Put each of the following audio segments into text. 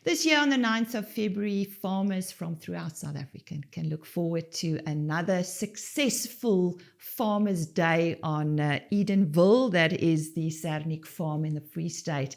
This year on the 9th of February, farmers from throughout South Africa can look forward to another successful Farmers' Day on Edenville. That is the Sernick farm in the Free State.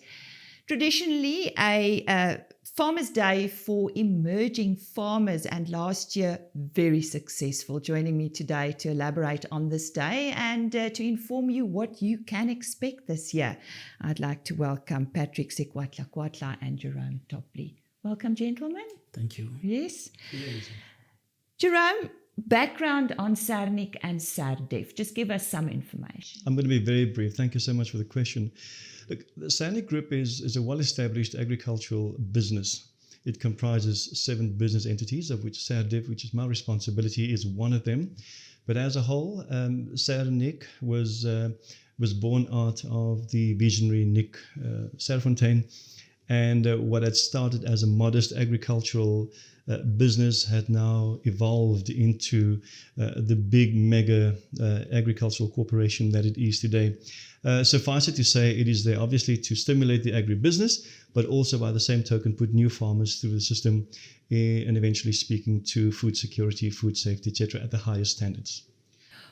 Traditionally, a Farmers' Day for emerging farmers, and last year very successful. Joining me today to elaborate on this day and to inform you what you can expect this year, I'd like to welcome Patrick Sekwatlakwatla and Jerome Topley. Welcome, gentlemen. Thank you. Yes. Jerome, background on Sernick and SerDev. Just give us some information. I'm going to be very brief. Thank you so much for the question. Look, the Sernick Group is a well-established agricultural business. It comprises 7 business entities, of which SerDev, which is my responsibility, is one of them. But as a whole, Sernick was born out of the visionary Nick Serfontein, and what had started as a modest agricultural business had now evolved into the big mega agricultural corporation that it is today. Suffice it to say, it is there obviously to stimulate the agribusiness, but also by the same token put new farmers through the system and eventually speaking to food security, food safety, etc. at the highest standards.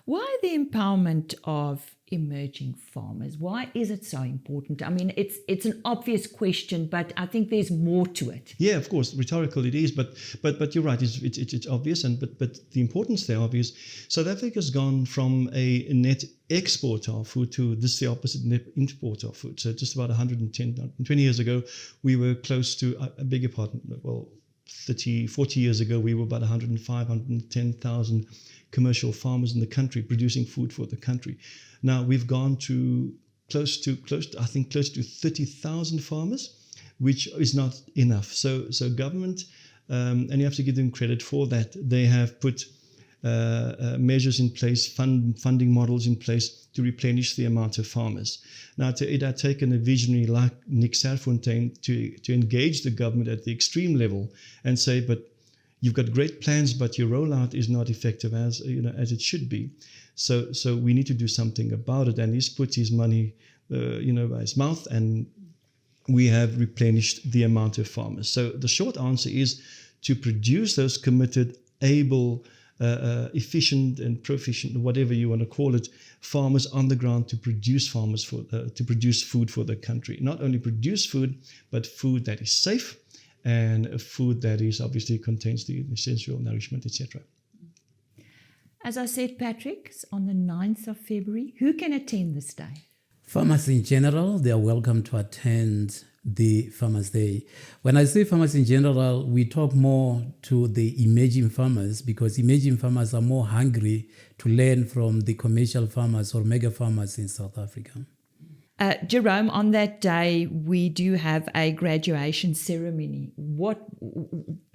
Why the empowerment of emerging farmers? Why is it so important? I mean, it's an obvious question, but I think there's more to it. Yeah, of course, rhetorical it is, but you're right. It's obvious, but the importance there obvious. South Africa's gone from a net exporter of food to this the opposite, net importer of food. So just about 120 years ago, we were close to, I beg your pardon, well, 40 years ago, we were about 105, 110,000 commercial farmers in the country producing food for the country. Now we've gone to close to 30,000 farmers, which is not enough. So government, and you have to give them credit for that. They have put measures in place, funding models in place to replenish the amount of farmers. Now, it had taken a visionary like Nick Serfontein to engage the government at the extreme level and say, but you've got great plans, but your rollout is not effective as it should be. So we need to do something about it. And he's put his money, by his mouth, and we have replenished the amount of farmers. So the short answer is to produce those committed, able, efficient and proficient, whatever you want to call it, farmers on the ground to produce to produce food for the country. Not only produce food, but food that is safe and food that is obviously contains the essential nourishment, etc. As I said, Patrick, on the 9th of February, who can attend this day? Farmers in general, they are welcome to attend the Farmers' Day. When I say farmers in general, we talk more to the emerging farmers, because emerging farmers are more hungry to learn from the commercial farmers or mega farmers in South Africa. Jerome, on that day, we do have a graduation ceremony.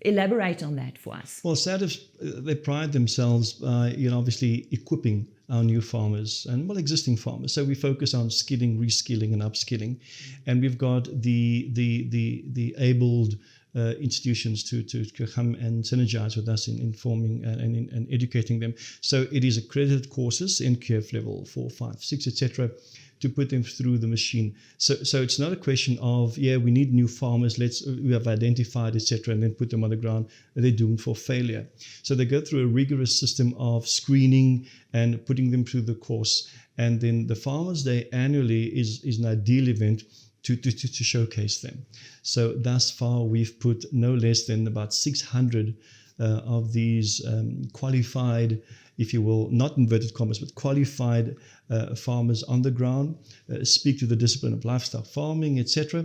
Elaborate on that for us. Well, SerDev, they pride themselves by, obviously equipping our new farmers and, existing farmers. So we focus on skilling, reskilling, and upskilling. And we've got the abled institutions to come and synergize with us in informing and educating them. So it is accredited courses in QF level 4, 5, 6, etc., to put them through the machine. So it's not a question of, we need new farmers, we have identified, etc., and then put them on the ground. They're doomed for failure. So they go through a rigorous system of screening and putting them through the course. And then the Farmers' Day annually is an ideal event to showcase them. So thus far, we've put no less than about 600 of these qualified, if you will, not inverted commas, but qualified farmers on the ground, speak to the discipline of livestock farming, etc.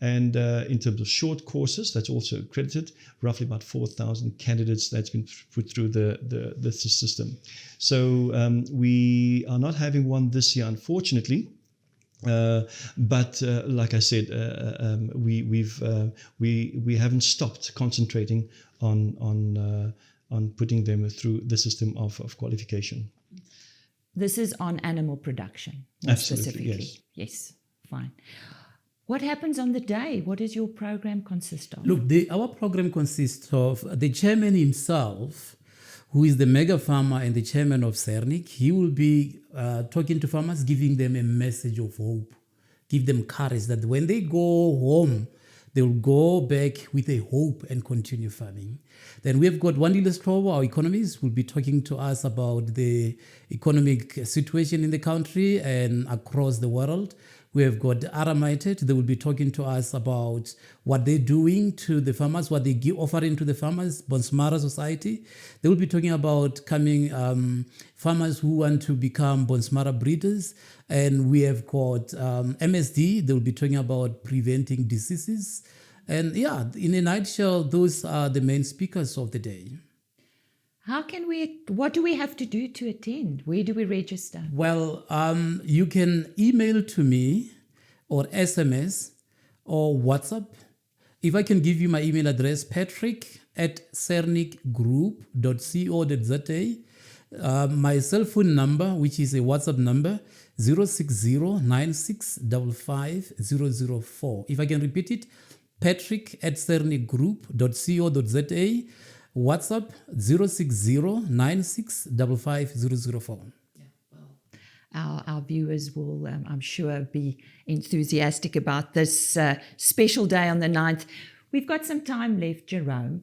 And in terms of short courses, that's also accredited, roughly about 4,000 candidates that's been put through the system. So we are not having one this year, unfortunately. But like I said, we haven't stopped concentrating on putting them through the system of qualification. This is on animal production, Absolutely, specifically. Yes, fine. What happens on the day? What does your program consist of? Look, our program consists of the chairman himself, who is the mega farmer and the chairman of Sernick. He will be talking to farmers, giving them a message of hope, give them courage that when they go home, They will go back with a hope and continue farming. Then we have got Wandile Strobo, our economist, will be talking to us about the economic situation in the country and across the world. We have got Aramited. They will be talking to us about what they're doing to the farmers, what they offering to the farmers, Bonsmara Society. They will be talking about coming farmers who want to become Bonsmara breeders. And we have got MSD. They will be talking about preventing diseases. And yeah, in a nutshell, those are the main speakers of the day. What do we have to do to attend? Where do we register? Well, you can email to me or SMS or WhatsApp. If I can give you my email address, patrick@sernickgroup.co.za. My cell phone number, which is a WhatsApp number, 060-9655-004. If I can repeat it, patrick@sernickgroup.co.za. WhatsApp 060-9655-004. Our viewers will, I'm sure, be enthusiastic about this special day on the 9th. We've got some time left, Jerome.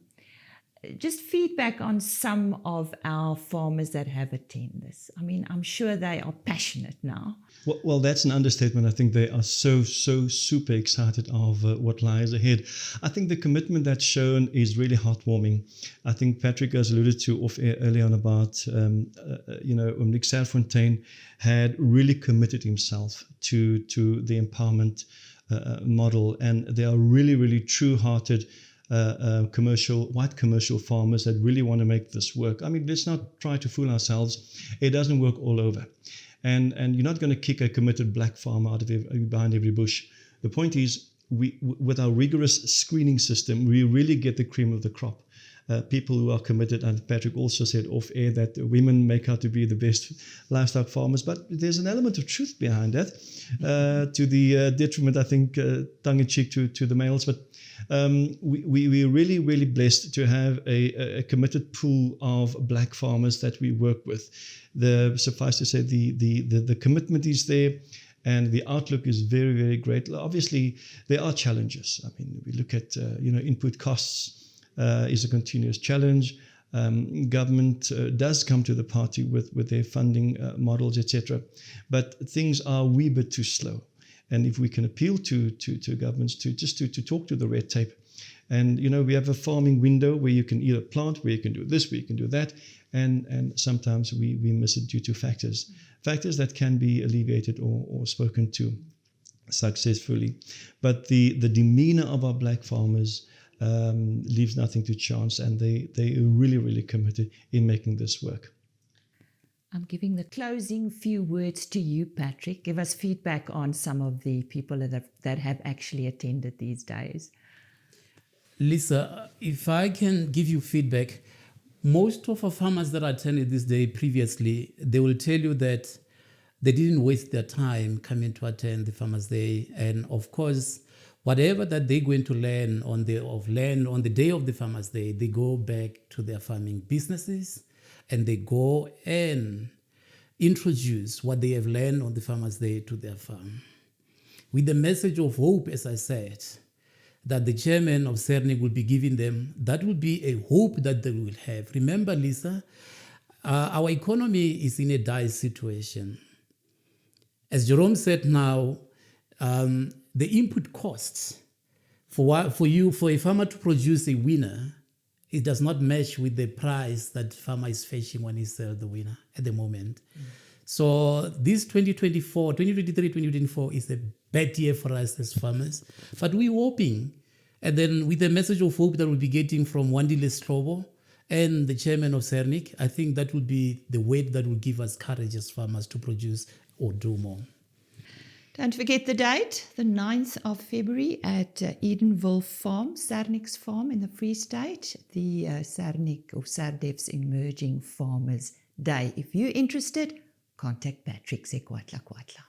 Just feedback on some of our farmers that have attended this. I mean, I'm sure they are passionate now. Well, that's an understatement. I think they are so super excited of what lies ahead. I think the commitment that's shown is really heartwarming. I think Patrick has alluded to off air earlier on about, Nick Serfontein had really committed himself to the empowerment model, and they are really true-hearted white commercial farmers that really want to make this work. I mean, let's not try to fool ourselves. It doesn't work all over. And you're not going to kick a committed black farmer out of behind every bush. The point is, with our rigorous screening system, we really get the cream of the crop. People who are committed, and Patrick also said off air that women make out to be the best livestock farmers, but there's an element of truth behind that, to the detriment, I think, tongue-in-cheek to the males. But we're really blessed to have a committed pool of black farmers that we work with. Suffice to say, the commitment is there, and the outlook is very great. Obviously, there are challenges. I mean, we look at input costs is a continuous challenge. Government does come to the party with their funding models, etc. But things are a wee bit too slow. And if we can appeal to governments to talk to the red tape, and we have a farming window where you can either plant, where you can do this, where you can do that, and sometimes we miss it due to factors that can be alleviated or spoken to successfully. But the demeanor of our black farmers leaves nothing to chance, and they are really committed in making this work. I'm giving the closing few words to you, Patrick. Give us feedback on some of the people that have actually attended these days. Lisa, if I can give you feedback, most of our farmers that attended this day previously, they will tell you that they didn't waste their time coming to attend the Farmers' Day. And of course, whatever that they're going to learn on the day of the Farmers' Day, they go back to their farming businesses and they go and introduce what they have learned on the Farmers' Day to their farm. With the message of hope, as I said, that the chairman of Sernick will be giving them, that will be a hope that they will have. Remember, Lisa, our economy is in a dire situation. As Jerome said now, the input costs for a farmer to produce a winner, it does not match with the price that farmer is fetching when he sells the winner at the moment. So this 2023-2024 is a bad year for us as farmers, but we're hoping, and then with the message of hope that we'll be getting from Wandile Strobo and the chairman of Sernick, I think that will be the weight that will give us courage as farmers to produce or do more. Don't forget the date, the 9th of February at Edenville Farm, Sernick's farm in the Free State, the Sernick or SerDev's Emerging Farmers Day. If you're interested, contact Patrick Sekwatlakwatla.